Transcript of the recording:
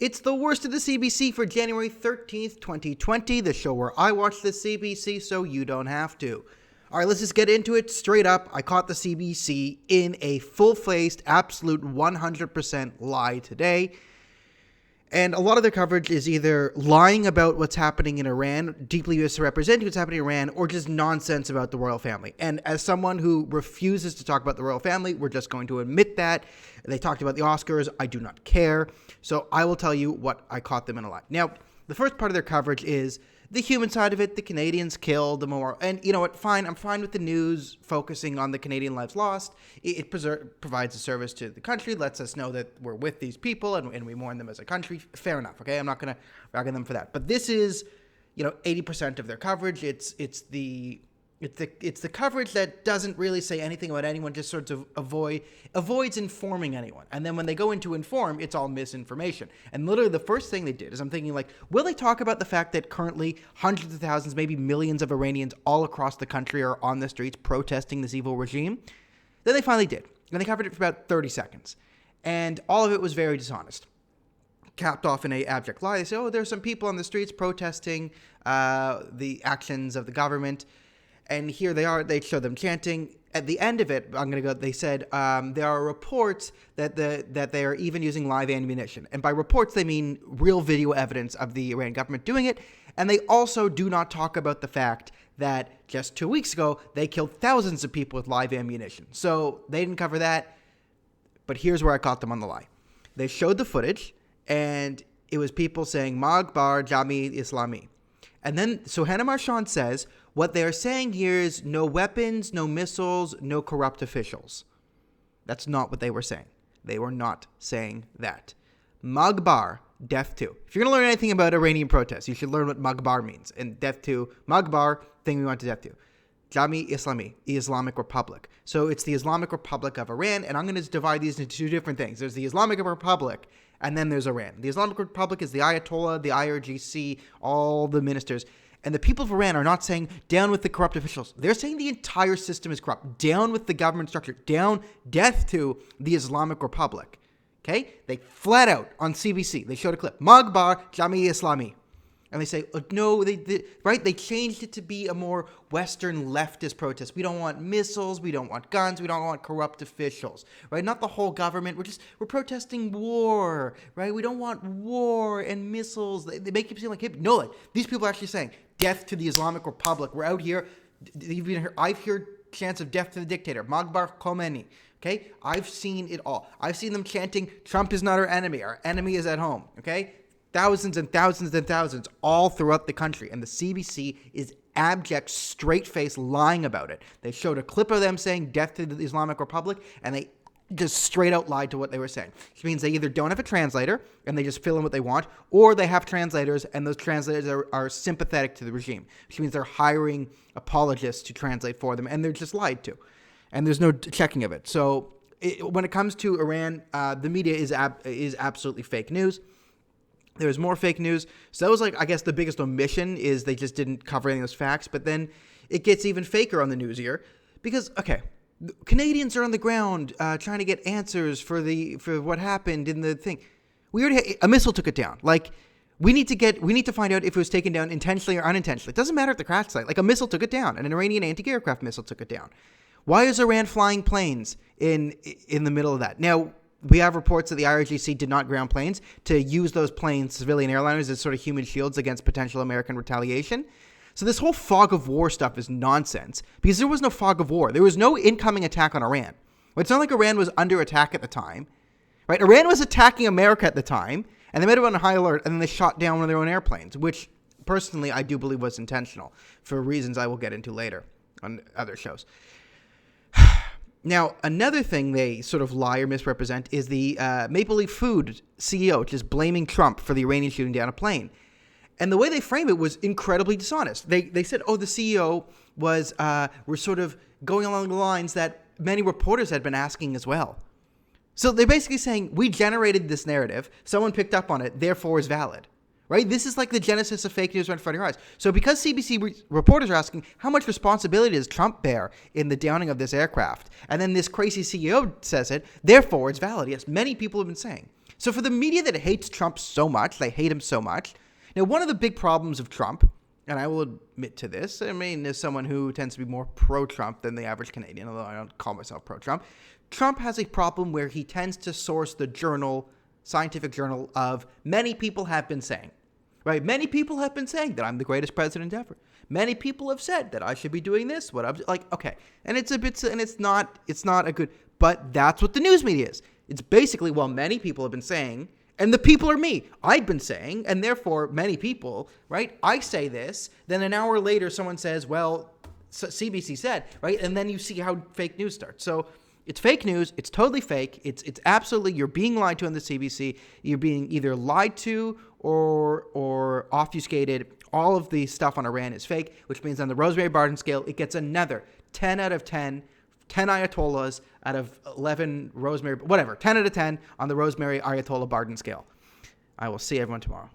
It's the worst of the CBC for January 13th, 2020, the show where I watch the CBC so you don't have to. All right, let's just get into it straight up. I caught the CBC in a full-faced, absolute 100% lie today. And a lot of their coverage is either lying about what's happening in Iran, deeply misrepresenting what's happening in Iran, or just nonsense about the royal family. And as someone who refuses to talk about the royal family, we're just going to admit that. They talked about the Oscars. I do not care. So I will tell you what I caught them in a lie. Now, the first part of their coverage is the human side of it, the Canadians killed, the more, and you know what, fine, I'm fine with the news focusing on the Canadian lives lost. It provides a service to the country, lets us know that we're with these people and we mourn them as a country. Fair enough, okay? I'm not going to rag on them for that. But this is, 80% of their coverage. It's the coverage that doesn't really say anything about anyone, just sort of avoids informing anyone. And then when they go into inform, it's all misinformation. And literally the first thing they did is I'm thinking will they talk about the fact that currently hundreds of thousands, maybe millions of Iranians all across the country are on the streets protesting this evil regime? Then they finally did. And they covered it for about 30 seconds. And all of it was very dishonest. Capped off in a abject lie. They say, there's some people on the streets protesting the actions of the government. And here they are, they show them chanting. At the end of it, they said there are reports that they are even using live ammunition. And by reports, they mean real video evidence of the Iranian government doing it. And they also do not talk about the fact that just 2 weeks ago, they killed thousands of people with live ammunition. So they didn't cover that. But here's where I caught them on the lie. They showed the footage, and it was people saying, Magbar Jami Islami. And then Sohana Marchand says, what they're saying here is no weapons, no missiles, no corrupt officials. That's not what they were saying. They were not saying that. Magbar, death to. If you're going to learn anything about Iranian protests, you should learn what Magbar means. And death to, Magbar, thing we want to death to. Jami Islami, Islamic Republic. So it's the Islamic Republic of Iran, and I'm going to divide these into two different things. There's the Islamic Republic, and then there's Iran. The Islamic Republic is the Ayatollah, the IRGC, all the ministers. And the people of Iran are not saying down with the corrupt officials. They're saying the entire system is corrupt. Down with the government structure. Down, death to the Islamic Republic. Okay? They flat out on CBC. They showed a clip. Magbar Jami Islami. And they say, no, they changed it to be a more Western Leftist protest. We don't want missiles. We don't want guns. We don't want corrupt officials, right? Not the whole government. We're protesting war, right? We don't want war and missiles. They make it seem like hip. No, these people are actually saying death to the Islamic Republic. We're out here. I've heard chants of death to the dictator, Magbar Khomeini. Okay, I've seen it all. I've seen them chanting, Trump is not our enemy. Our enemy is at home. Okay. Thousands and thousands and thousands all throughout the country. And the CBC is abject, straight-faced lying about it. They showed a clip of them saying death to the Islamic Republic, and they just straight out lied to what they were saying. Which means they either don't have a translator, and they just fill in what they want, or they have translators, and those translators are sympathetic to the regime. Which means they're hiring apologists to translate for them, and they're just lied to. And there's no checking of it. So when it comes to Iran, the media is absolutely fake news. There's more fake news. So that was I guess the biggest omission is they just didn't cover any of those facts. But then it gets even faker on the news here because, Canadians are on the ground trying to get answers for what happened in the thing. We already a missile took it down. We need to find out if it was taken down intentionally or unintentionally. It doesn't matter if the crash site. A missile took it down, and an Iranian anti-aircraft missile took it down. Why is Iran flying planes in the middle of that? Now, we have reports that the IRGC did not ground planes to use those planes, civilian airliners, as sort of human shields against potential American retaliation. So this whole fog of war stuff is nonsense because there was no fog of war. There was no incoming attack on Iran. It's not like Iran was under attack at the time, right? Iran was attacking America at the time, and they made it on high alert, and then they shot down one of their own airplanes, which personally I do believe was intentional for reasons I will get into later on other shows. Now, another thing they sort of lie or misrepresent is the Maple Leaf Food CEO just blaming Trump for the Iranians shooting down a plane. And the way they frame it was incredibly dishonest. They said, the CEO were sort of going along the lines that many reporters had been asking as well. So they're basically saying, we generated this narrative, someone picked up on it, therefore is valid. Right? This is like the genesis of fake news right in front of your eyes. So because CBC reporters are asking, how much responsibility does Trump bear in the downing of this aircraft? And then this crazy CEO says it, therefore it's valid. Yes, many people have been saying. So for the media that hates Trump so much, they hate him so much. Now, one of the big problems of Trump, and I will admit to this, I mean, as someone who tends to be more pro-Trump than the average Canadian, although I don't call myself pro-Trump, Trump has a problem where he tends to source the journal, scientific journal, of many people have been saying. Right? Many people have been saying that I'm the greatest president ever. Many people have said that I should be doing this. What I'm like, okay, and it's a bit, and it's not a good. But that's what the news media is. It's basically, well, many people have been saying, and the people are me. I've been saying, and therefore many people, right? I say this, then an hour later someone says, well, CBC said, right? And then you see how fake news starts. So it's fake news. It's totally fake. It's absolutely, you're being lied to on the CBC. You're being either lied to or obfuscated. All of the stuff on Iran is fake, which means on the Rosemary Barden scale, it gets another 10 out of 10, 10 Ayatollahs out of 11 Rosemary, whatever, 10 out of 10 on the Rosemary Ayatollah Barden scale. I will see everyone tomorrow.